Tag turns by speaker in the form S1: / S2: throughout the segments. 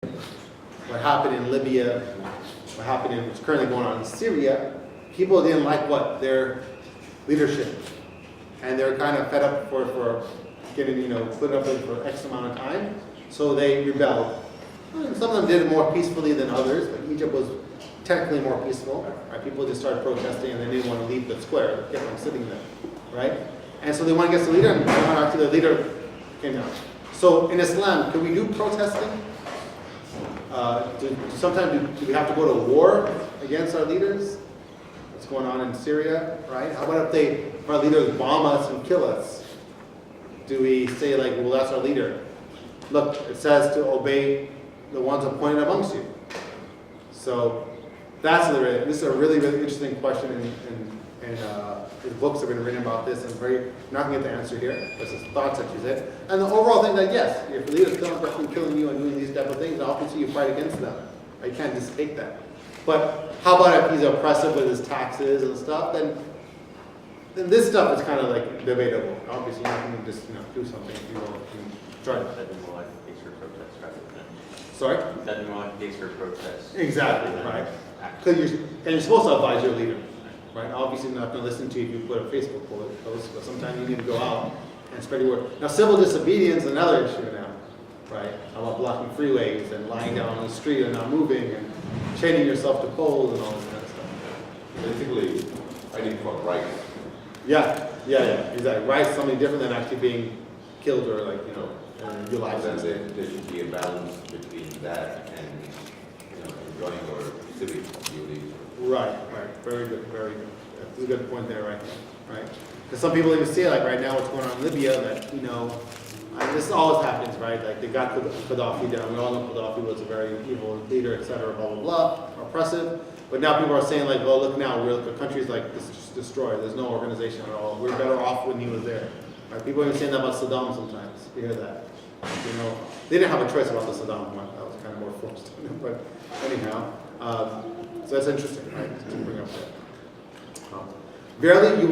S1: what happened in Libya, what happened in what's currently going on in Syria, people didn't like what? Their leadership. And they're kind of fed up for getting, put up with for X amount of time. So they rebelled. Some of them did it more peacefully than others, but Egypt was technically more peaceful. Right? People just started protesting and they didn't want to leave the square, kept on sitting there. Right? And so they want to get the leader, and actually the leader came down. So in Islam, can we do protesting? Sometimes do we have to go to war against our leaders? What's going on in Syria, right? How about if our leaders bomb us and kill us? Do we say like, well, that's our leader? Look, it says to obey the ones appointed amongst you. So this is a really, really interesting question, and his books have been written about this, and I'm not going to get the answer here. This is thoughts that you said. And the overall thing that, yes, if the leader's definitely killing you and doing these type of things, obviously you fight against them. You can't just take that. But how about if he's oppressive with his taxes and stuff, then this stuff is kind of like debatable. Obviously, you're not going to just do something if you will. Try to.
S2: That'd be more like a case for protest rather than.
S1: Sorry?
S2: That'd be more like a case for protest.
S1: Exactly, right. Because you're supposed to advise your leader. Right? Obviously, they're not going to listen to you if you put a Facebook post, but sometimes you need to go out and spread your word. Now, civil disobedience is another issue now, right? How about blocking freeways and lying down on the street and not moving and chaining yourself to poles and all this kind of stuff.
S3: Basically, fighting for rights.
S1: Yeah, exactly. Rights is something different than actually being killed or your life.
S3: Then there should be a balance between that and enjoying our civic duties.
S1: Right. Very good. That's a good point there, right? Because some people even see it, like right now, what's going on in Libya, that, this always happens, right? Like they got Gaddafi down. We all know Gaddafi was a very evil leader, etc., blah, blah, blah, oppressive. But now people are saying like, well, look now, the country's like destroyed. There's no organization at all. We're better off when he was there. Right? People are even saying that about Saddam sometimes. You hear that. They didn't have a choice about the Saddam one. That was kind of more forced. But anyhow, so that's interesting, right? To bring up that. Verily you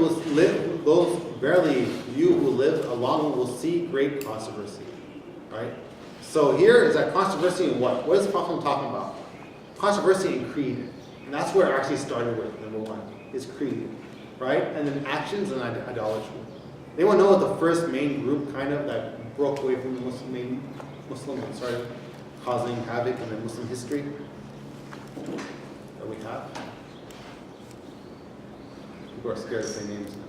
S1: who live along will see great controversy. Right? So here is that controversy in what? What is the Prophet talking about? Controversy in creed. And that's where it actually started with, number one, is creed. Right? And then actions and idolatry. Anyone know what the first main group kind of that broke away from the Muslims and started causing havoc in the Muslim history that we have? People are scared to say names now.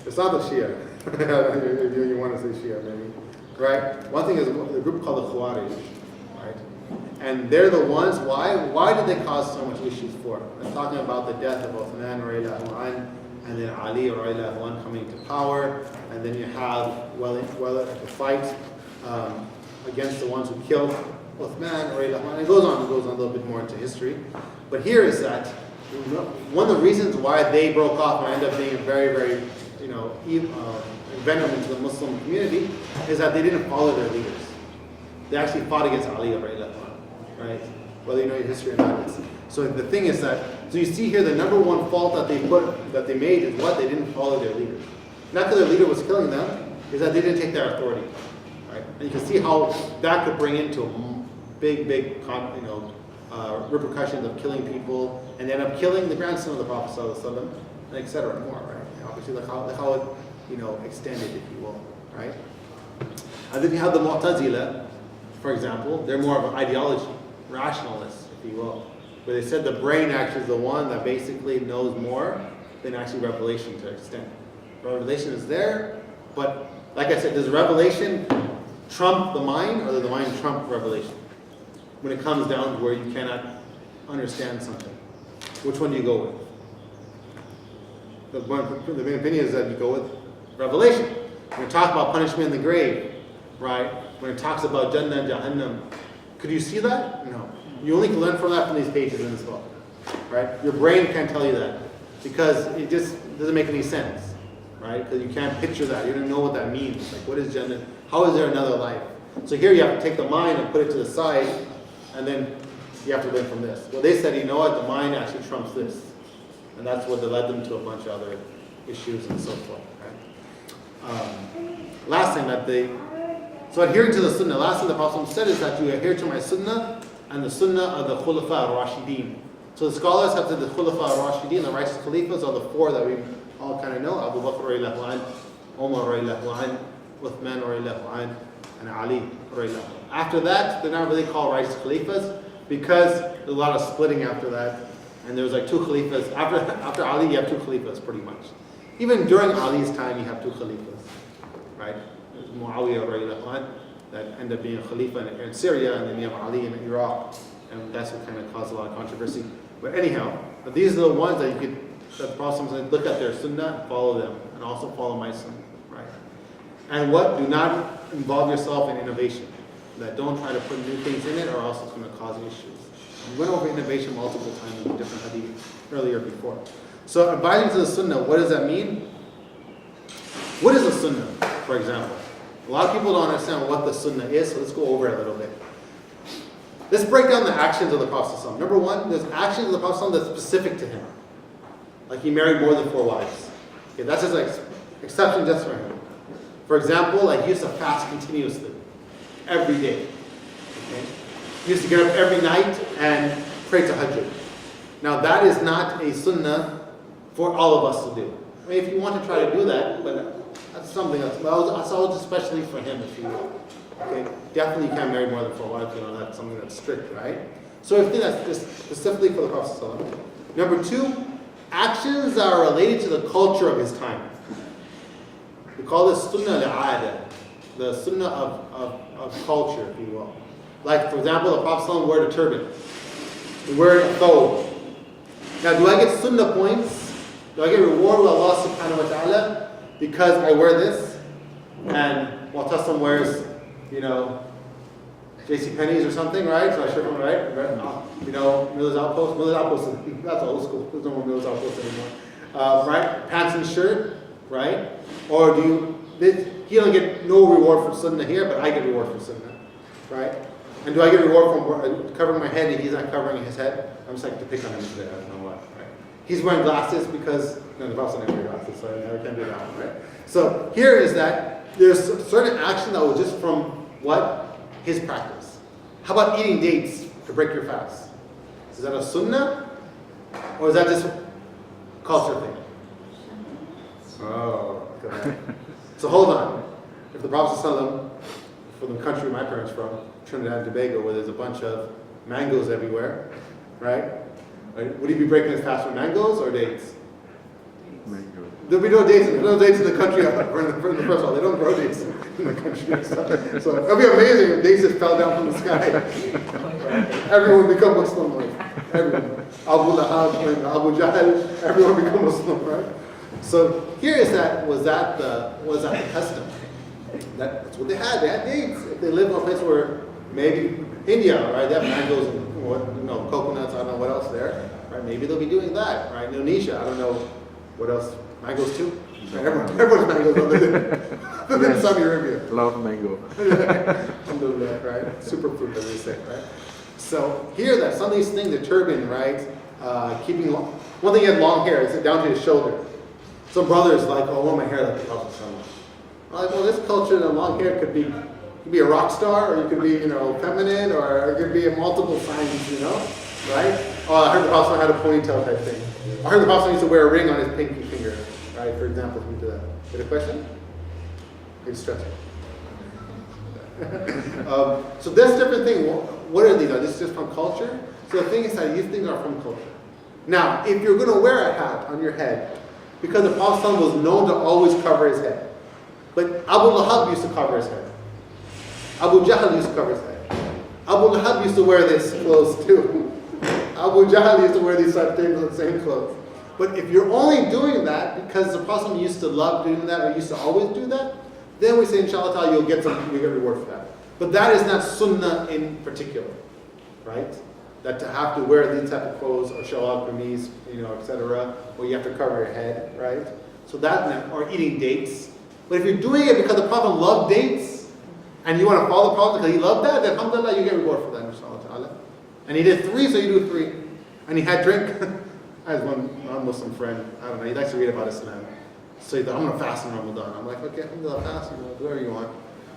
S1: It's not the Shia. If you want to say Shia, maybe. Right? One thing is a group called the Khawarij. Right? And they're the ones, why did they cause so much issues for? I'm talking about the death of Uthman radiallahu anhu, and then Ali radiallahu anhu coming to power, and then you have the fight against the ones who killed Uthman radiallahu anhu. It goes on a little bit more into history. But here is that one of the reasons why they broke off and ended up being very, very, venom into the Muslim community is that they didn't follow their leaders. They actually fought against Ali radiallahu anhu, right? Whether you know your history or not. So the thing is that, so you see here the number one fault that they made is what? They didn't follow their leader. Not because their leader was killing them, is that they didn't take their authority, right? And you can see how that could bring into big, repercussions of killing people, and end up killing the grandson of the Prophet ﷺ, and etc. more, right? Obviously, like how it, extended, if you will, right? And then you have the Mu'tazila, for example. They're more of an ideology, rationalists, if you will, where they said the brain actually is the one that basically knows more than actually revelation to an extent. Revelation is there, but like I said, does revelation trump the mind, or does the mind trump revelation? When it comes down to where you cannot understand something, which one do you go with? The main opinion is that you go with revelation. When it talks about punishment in the grave, right? When it talks about Jannah and Jahannam, could you see that? No. You only can learn from that from these pages in this book, right? Your brain can't tell you that because it just doesn't make any sense, right? Because you can't picture that. You don't know what that means. Like, what is Jannah? How is there another life? So here you have to take the mind and put it to the side, and then you have to learn from this. Well, they said, you know what? The mind actually trumps this. And that's what led them to a bunch of other issues and so forth. Right? Last thing that they So adhering to the sunnah, last thing the Prophet said is that you adhere to my sunnah and the sunnah of the Khulafa al-Rashidin. So the scholars have said the Khulafa al-Rashidin, the righteous Khalifas, are the four that we all kind of know: Abu Bakr radiallahu anh, Umar radiallahu anh, Uthman radiallahu anh, and Ali radiallahu anh. After that, they're not really called righteous Khalifas because there's a lot of splitting after that. And there was like two Khalifas. After Ali, you have two Khalifas pretty much. Even during Ali's time, you have two Khalifas, right? There's Muawiyah radiallahu anh, that ended up being a Khalifa in Syria, and then you have Ali in Iraq. And that's what kind of caused a lot of controversy. But anyhow, these are the ones that that the Prophet said, look at their sunnah and follow them, and also follow my sunnah, right? And what? Do not involve yourself in innovation. That don't try to put new things in it, or else it's going to cause issues. We went over innovation multiple times in different hadith earlier before. So abiding to the sunnah, what does that mean? What is a sunnah, for example? A lot of people don't understand what the sunnah is, so let's go over it a little bit. Let's break down the actions of the Prophet ﷺ. Number one, there's actions of the Prophet ﷺ that's specific to him. Like he married more than 4 wives. Okay, that's just like exception just for him. For example, like he used to fast continuously, every day. Okay? He used to get up every night and pray tahajjud. Now that is not a sunnah for all of us to do. I mean, if you want to try to do that, but that's something else. That's all especially for him, if you will. Okay, definitely you can't marry more than 4 wives. You know, that's something that's strict, right? So I think that's just specifically for the Prophet ﷺ. Number 2, actions that are related to the culture of his time. We call this sunnah al-'ada, the sunnah of culture, if you will. Like, for example, the Prophet ﷺ wore a turban. He wore a thobe. Now, do I get sunnah points? Do I get reward with Allah subhanahu wa ta'ala because I wear this? And Mu'tasim wears, you know, JCPenney's or something, right? So I should have, right? You know, Miller's Outpost. Miller's Outpost, that's old school. There's no more Miller's Outpost anymore. Right? Pants and shirt, right? Or he don't get no reward for sunnah here, but I get reward for sunnah, right? And do I get reward from covering my head and he's not covering his head? I'm just like to pick on him today, I don't know what, right? He's wearing glasses because, no, the Prophet never wear glasses, so I never can do that one, right? So here is that there's certain action that was just from what? His practice. How about eating dates to break your fast? Is that a sunnah? Or is that just a culture thing? Oh, okay. So hold on. If the Prophet ﷺ, from the country my parents from, Trinidad and Tobago, where there's a bunch of mangoes everywhere, right? Would he be breaking his fast with mangoes or dates?
S4: Mango.
S1: There'll be no dates. There's no dates in the country. Or in the first of all, they don't grow dates in the country. So it'll be amazing if dates just fell down from the sky. Everyone become Muslim, like everyone. Abu Lahab and Abu Jahl, everyone become Muslim, right? So here is that. Was that the custom? That's what they had. They had dates. If they lived in a place where maybe India, right? They have mangoes and coconuts. I don't know what else there, right? Maybe they'll be doing that, right? Indonesia, I don't know what else. Mangoes too. Right? Everyone's mangoes other than Saudi Arabia.
S4: Love mango.
S1: Alhamdulillah, right? Superfood, as they say, right? So here, that some of these things, the turban, right? Keeping long. One thing, he had long hair. It's down to his shoulder. Some brothers like, oh, I want my hair like the Prophet ﷺ. I'm like, well, this culture, the long hair could be a rock star, or you could be, feminine, or it could be a multiple signs, right? Oh, I heard the Prophet had a ponytail type thing. I heard the Prophet used to wear a ring on his pinky finger, right? For example, if we do that. Get a question? You're stretching. So this different thing. What are these? Are these just from culture? So the thing is that these things are from culture. Now, if you're going to wear a hat on your head, because the Prophet was known to always cover his head. But Abu Lahab used to cover his head. Abu Jahl used to cover his head. Abu Lahab used to wear these clothes too. Abu Jahl used to wear these same clothes. But if you're only doing that because the Prophet used to love doing that, or used to always do that, then we say, inshallah ta'ala, you'll get reward for that. But that is not sunnah in particular, right? That to have to wear these type of clothes or show out kameez, etc., or you have to cover your head, right? So that, or eating dates. But if you're doing it because the Prophet loved dates, and you want to follow the Prophet because he loved that, then alhamdulillah, you get reward for that, inshallah ta'ala. And he did 3, so you do 3. And he had drink. I had one non-Muslim friend, I don't know, he likes to read about Islam. So he thought, I'm going to fast in Ramadan. I'm like, okay, alhamdulillah, fast, do whatever you want.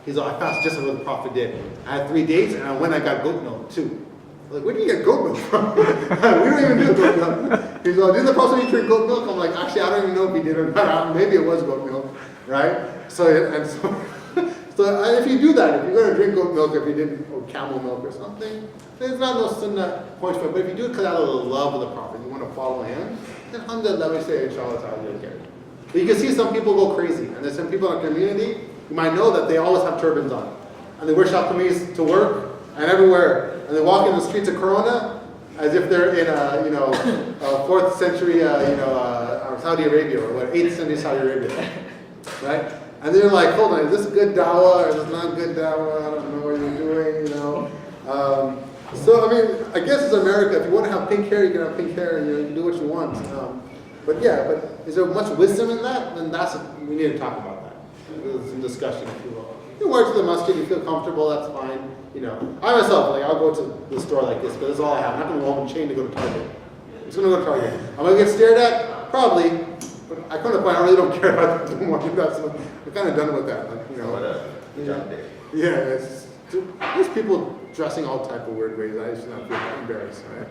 S1: He's like, I fasted just like what the Prophet did. I had 3 days, and I went and I got goat milk too. I'm like, where do you get goat milk from? We don't even do goat milk. He's like, didn't the Prophet eat drink goat milk? I'm like, actually, I don't even know if he did or not. Maybe it was goat milk, right? So if you do that, if you're going to drink goat milk, if you didn't, or camel milk or something, there's not no sunnah points for it. But if you do it because out of the love of the Prophet, you want to follow him, then alhamdulillah, we say, inshallah ta'ala, you'll get it. But you can see some people go crazy. And there's some people in our community, you might know that they always have turbans on. And they wear shal-kameez to work and everywhere. And they walk in the streets of Corona as if they're in a 4th century, Saudi Arabia, or 8th century Saudi Arabia, right? And they're like, hold on, is this good dawah or is this not good dawah? I don't know what you're doing, So, I mean, I guess it's America. If you want to have pink hair, you can have pink hair and you can do what you want. But is there much wisdom in that? Then we need to talk about that. There's some discussion, if you will. You wear it to the masjid, you feel comfortable, that's fine. I myself, I'll go to the store like this, but that's all I have. I'm not going to go home and chain to go to Target. I'm just going to go to Target. Am I going to get stared at? Probably. But I come to the point I really don't care about doing more than that, so I'm kind of done with that. There's people dressing all type of weird ways. I just not feel embarrassed, right?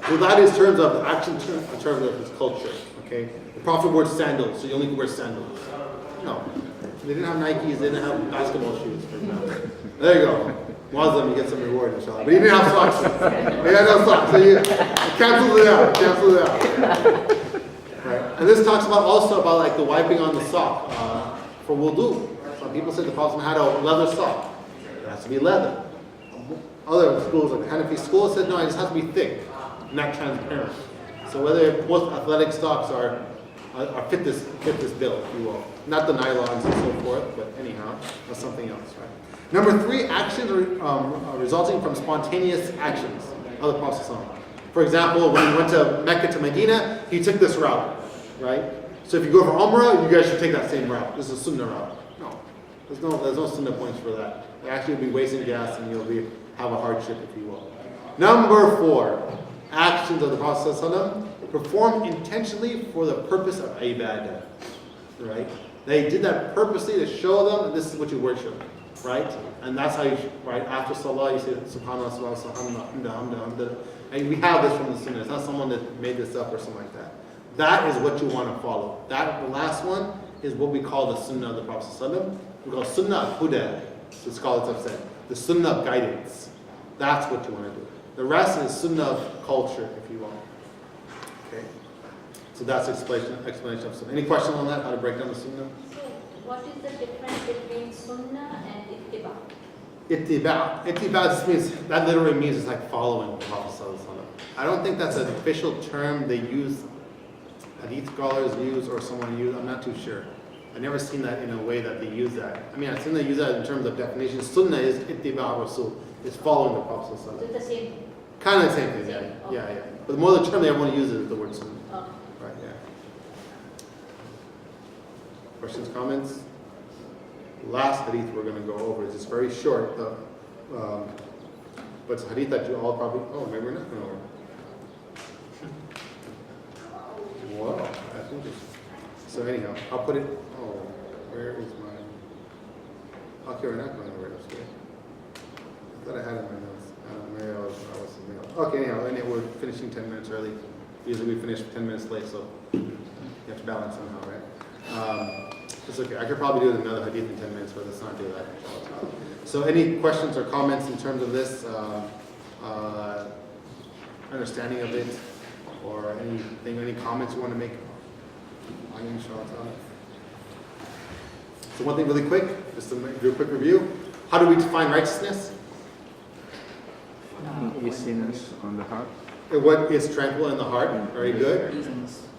S1: So that is terms of action, in terms of his culture. Okay, the Prophet wore sandals, so you only can wear sandals. No, they didn't have Nikes, they didn't have basketball shoes. For example. There you go. Muslim, you get some reward, inshallah. But he didn't have socks. He had no socks, so you cancel it out. Right. And this talks also about the wiping on the sock for wudu. Some people say the Prophet had a leather sock. It has to be leather. Other schools, like the Hanafi school, said no, it just has to be thick, not transparent. So whether most athletic socks are fit this bill, if you will. Not the nylons and so forth, but anyhow, that's something else, right? Number 3, actions resulting from spontaneous actions of the Prophet ﷺ. For example, when he went to Mecca to Medina, he took this route, right? So if you go for Umrah, you guys should take that same route. This is a Sunnah route. No, there's no Sunnah points for that. You actually will be wasting gas and you'll have a hardship, if you will. Number 4, actions of the Prophet ﷺ performed intentionally for the purpose of ibadah, right? They did that purposely to show them that this is what you worship, right? And that's how right? After Salah, you say, Subhanallah, Subhanallah, Alhamdulillah. And we have this from the Sunnah. It's not someone that made this up or something like that. That is what you want to follow. The last one is what we call the Sunnah of the Prophet ﷺ. We call Sunnah al-Huda, the scholars have said. The Sunnah of guidance. That's what you want to do. The rest is Sunnah of culture, if you will. Okay. So that's explanation of Sunnah. Any questions on that? How to break down the Sunnah?
S5: So, what is the difference between Sunnah and Ittiba?
S1: Ittiba just means, that literally means it's like following the Prophet ﷺ. I don't think that's an official term they use, Hadith scholars use, or someone use. I'm not too sure. I've never seen that in a way that they use that. I mean, I've seen they use that in terms of definition. Sunnah is Ittiba Rasul. It's following the Prophet ﷺ.
S5: Is it the same?
S1: Kind of the same thing, yeah. Yeah. But the more the term they want to use is the word Sunnah.
S5: Okay.
S1: Right, yeah. Questions, comments? Last hadith we're going to go over is just very short, but it's a hadith that you all probably, maybe we're not going to over. Wow, I think it's, so anyhow, I'll put it, where is my, okay, we're not going over it, I thought I had it in my notes. Maybe I was something else. Okay, anyhow, we're finishing 10 minutes early. Usually we finish 10 minutes late, so you have to balance somehow, right? It's okay. I could probably do another hadith in 10 minutes, but let's not do that. So any questions or comments in terms of this, understanding of it, or any comments you want to make? So one thing really quick, just to do a quick review. How do we define righteousness?
S4: Easiness on the heart.
S1: What is tranquil in the heart? Very good.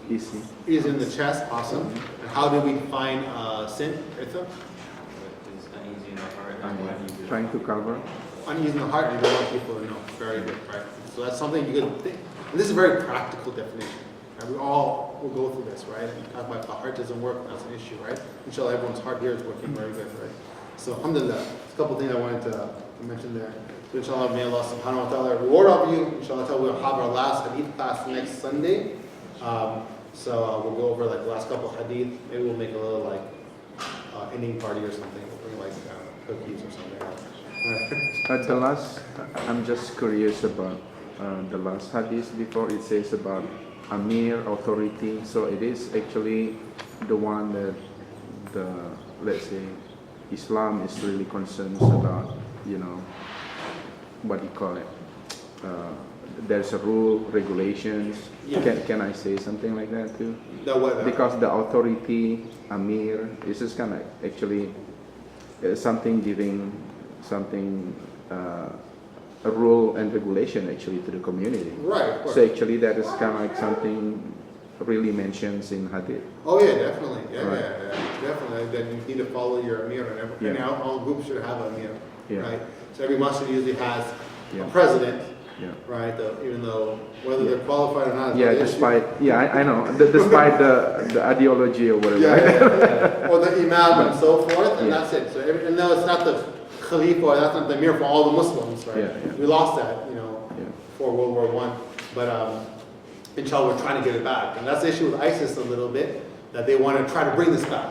S4: Easy.
S1: Easy in the chest. Awesome. And how do we define sin? Itha?
S2: It's uneasy in the heart.
S4: And trying to cover.
S1: Uneasy in the heart. You don't want people to know. Very good. Right. So that's something you could think. And this is a very practical definition. Right? We all will go through this, right? And talk about if the heart doesn't work, that's an issue, right? Inshallah, everyone's heart here is working very good, right? So alhamdulillah. There's a couple things I wanted to mention there. So inshallah, may Allah subhanahu wa ta'ala reward of you. Inshallah, we'll have our last hadith class next Sunday. So we'll go over the last couple of hadith. Maybe we'll make a little ending party or something. cookies or something.
S4: The last, I'm just curious about the last hadith before it says about Amir authority. So it is actually the one that let's say Islam is really concerned about, what do you call it? There's a rule, regulations.
S1: Yeah.
S4: Can I say something like that too?
S1: No, what?
S4: Because the authority, Amir, is just kind of actually something giving something, a rule and regulation actually to the community.
S1: Right, of course.
S4: So actually that is kind of like something really mentions in Hadith.
S1: Oh yeah, definitely. Yeah,
S4: Right.
S1: yeah, definitely. Then you need to follow your Amir, and every
S4: Yeah.
S1: all groups should have an Amir,
S4: Yeah.
S1: right? So every masjid usually has
S4: Yeah.
S1: a president,
S4: Yeah.
S1: right? Even though whether they're qualified or not. is
S4: Yeah,
S1: another issue.
S4: despite, I know, despite the ideology or whatever.
S1: Yeah, yeah. Or the imam and so forth, and
S4: Yeah.
S1: that's it. So and though it's not the Khalifa, or that's not the Amir for all the Muslims, right?
S4: Yeah, yeah.
S1: We lost that,
S4: Yeah.
S1: for World War I. But inshallah, we're trying to get it back. And that's the issue with ISIS a little bit, that they want to try to bring this back.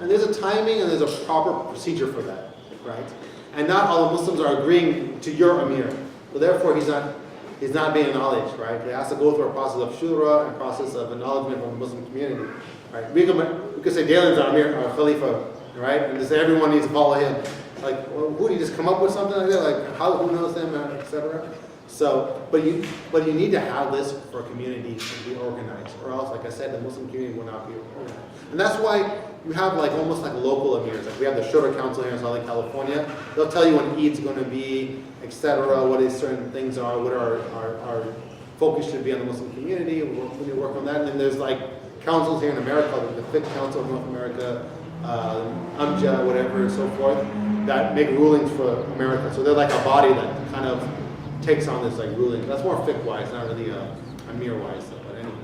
S1: And there's a timing and there's a proper procedure for that, right? And not all the Muslims are agreeing to your Amir. So therefore, he's not being acknowledged, right? He has to go through a process of shura and a process of acknowledgement from the Muslim community, right? We could say Dalen's our Amir, our Khalifa, right? And just say everyone needs to follow him. Like, well, who do you just come up with something like that? Like, who knows him, etc. So, but you need to have this for a community to be organized, or else, like I said, the Muslim community will not be organized. And that's why you have like almost like local emirs. Like we have the Shura Council here in Southern California. They'll tell you when Eid's going to be, etc. What is certain things are, what our focus should be on the Muslim community. We need to work on that. And then there's like councils here in America, like the Fifth Council of North America, UMJA, whatever, and so forth, that make rulings for America. So they're like a body that kind of takes on this like ruling. That's more fiqh-wise, not really Amir-wise. But anyway,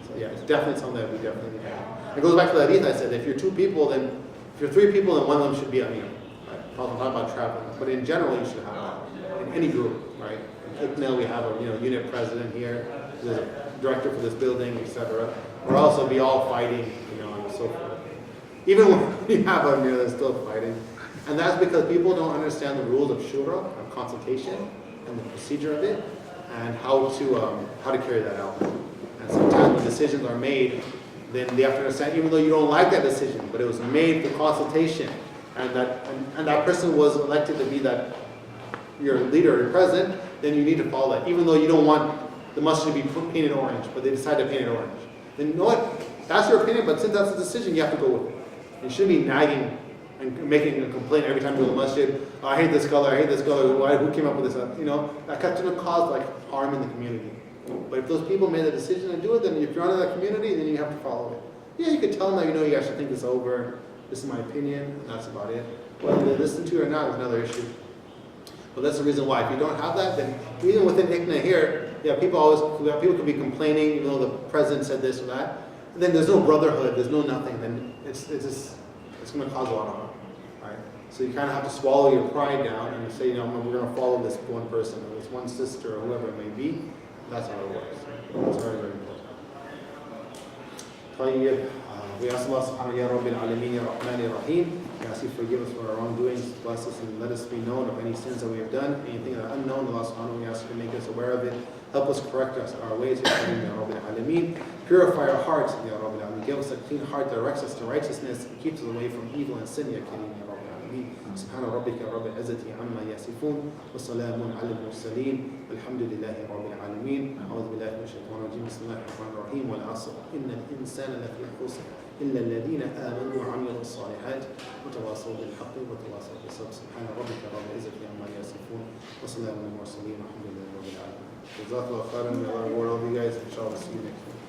S1: so yeah, it's definitely something that we definitely need to have. It goes back to the hadith I said. If you're 2 people, then if you're 3 people, then one of them should be Amir. Right? I'm talking about traveling, but in general, you should have that in any group, right? In ICNA, we have a unit president here. There's a director for this building, etc. Or else it'll be all fighting, and so forth. Even when you have Amir, they're still fighting, and that's because people don't understand the rules of shura, of consultation, and the procedure of it, and how to carry that out. And sometimes when decisions are made, then they have to understand, even though you don't like that decision, but it was made through consultation, and that person was elected to be that your leader or your president, then you need to follow that, even though you don't want the masjid to be painted orange, but they decide to paint it orange. Then you know what? That's your opinion, but since that's a decision, you have to go with it. You shouldn't be nagging and making a complaint every time you go to the masjid. Oh, I hate this color. Why? Who came up with this? That could cause like harm in the community. But if those people made the decision to do it, then if you're under that community, then you have to follow it. Yeah, you could tell them that you guys should think this over. This is my opinion. And that's about it. Whether they listen to it or not is another issue. But that's the reason why. If you don't have that, then even within ICNA here, people could be complaining, even though the president said this or that. And then there's no brotherhood. There's no nothing. Then it's going to cause a lot of harm. So you kind of have to swallow your pride down and say, we're going to follow this one person or this one sister or whoever it may be. That's how it works. It's very, very important. We ask Allah subhanahu wa ta'ala, Ya Alameen, Ya Rahman, Ya Rahim. We ask you forgive us for our wrongdoings, bless us and let us be known of any sins that we have done, anything that are unknown. Allah subhanahu wa ta'ala, we ask you to make us aware of it. Help us correct us our ways, Ya Alameen. Purify our hearts, Ya Alameen. Give us a clean heart that directs us to righteousness and keeps us away from evil and sin, Ya Kareem, Ya Alameen. سبحان ربك رب العزة عما يصفون وسلام على المرسلين والحمد لله رب العالمين أعوذ بالله من الشيطان الرجيم بسم الله الرحمن الرحيم والعصر إن الإنسان لفي خسر إلا الذين آمنوا وعملوا الصالحات وتواصوا بالحق وتواصوا بالصبر سبحان ربك رب العزة عما يصفون وسلام على المرسلين والحمد لله رب العالمين. جزاك الله خيرا. May Allah reward all of you guys. Inshallah, see you next week.